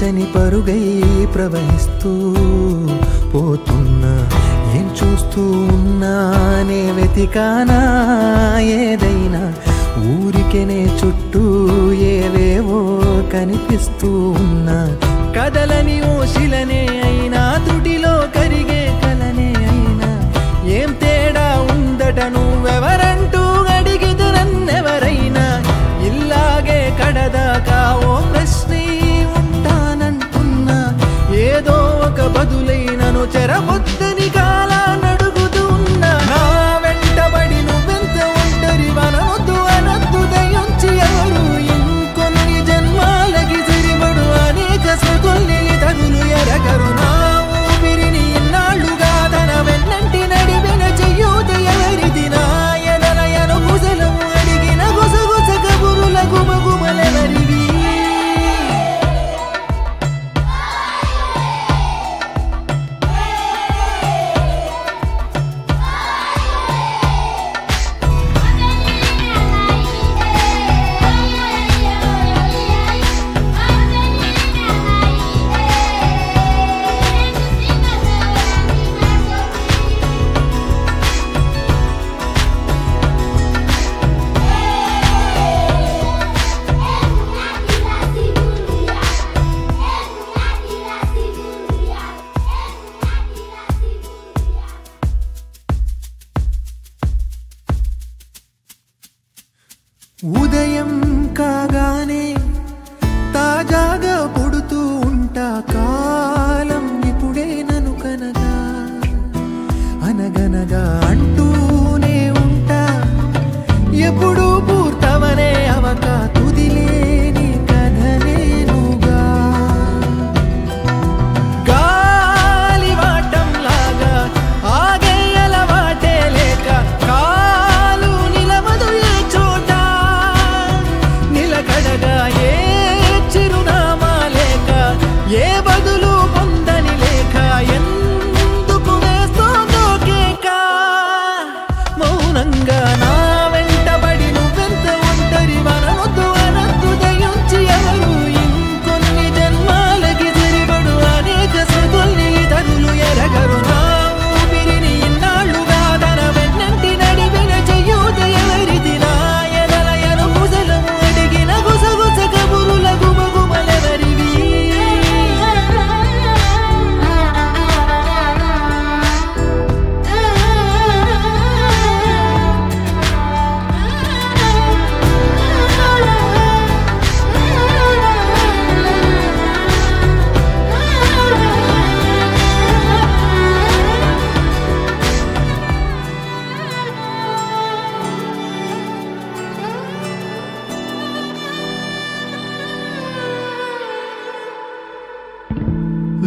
తీర్చని పరుగై ప్రవహిస్తూ పోతున్నా. ఏం చూస్తూ ఉన్నానే వెతికానా ఏదైనా, ఊరికెనే చుట్టూ ఏవేవో కనిపిస్తూ ఉన్నా. కదలని ఓశిలనే అయినా, తుటిలో కరిగే కలనే అయినా, ఏం తేడా ఉందట నువ్వెవరంటూ అడిగితే నన్నెవరైనా. ఇల్లాగే కడదాకా ఓ ప్రశ్నే ఉంటానంటున్నా. ఏదో ఒక బదులైనను చెరబొద్దని కాలానడుగుతూ ఉన్నా. నా వెంటబడి నువ్వెంత ఒంటరి వనవద్దు అనద్దు దయించి ఎవరు. ఇంకొన్ని జన్మాలకి సరిపడు అనేక స్మృతుల్ని తగులు ఎరగరు. నా ఊపిరిని ఇన్నాళ్ళుగా తన వెన్నంటి నడిపిన చెయ్యూత ఎవరిది. నా ఎదలయను గుసలము అడిగిన గుసగుస కబురుల గుమగుమలెవరివి. ఉదయం కాగానే తాజాగా పుడుతూ ఉంటా. కాలం ఇప్పుడే నన్ను కనగా అనగనగా అంటూనే ఉంటా. ఎప్పుడు పూర్తవనే అవక తుదిలేని కథనేనుగా. గాలివాటంలాగా ఆగే అలవాటే లేక, కాలు నిలవదు ఏ చోట. నిలకడగా ఏ చిరునామా లేక, ఏ బదులు పొందని లేక, ఎందుకు వేస్తోందో కేక. మౌనంగా నా వెంటబడి నువ్వెంత ఒంటరి వనవద్దు అనద్దు దయించి ఎవరు. ఇంకొన్ని జన్మాలకి సరిపడు అనేక స్మృతుల్ని తగులు ఎరగరు. నా ఊపిరిని ఇన్నాళ్ళుగా తన వెన్నంటి నడిపిన చెయ్యూత ఎవరిది. నా ఎదలయను గుసలము అడిగిన గుసగుస కబురుల గుమగుమలెవరివి.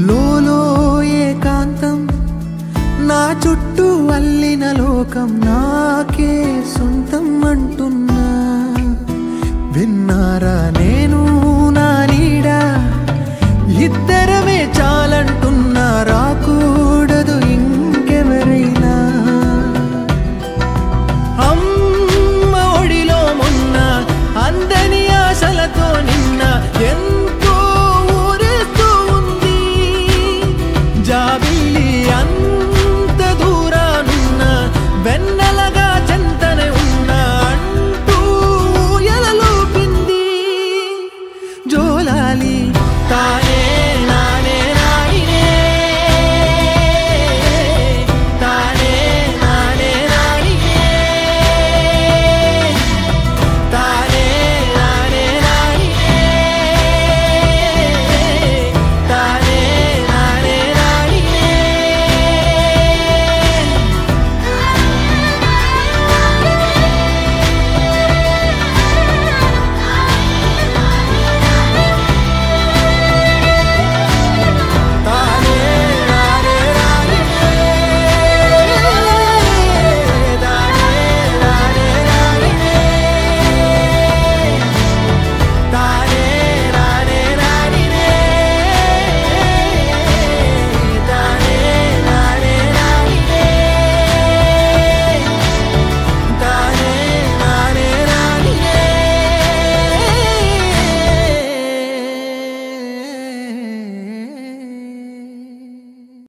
లోలో ఏకాంతం, నా చుట్టూ అల్లిన లోకం. నా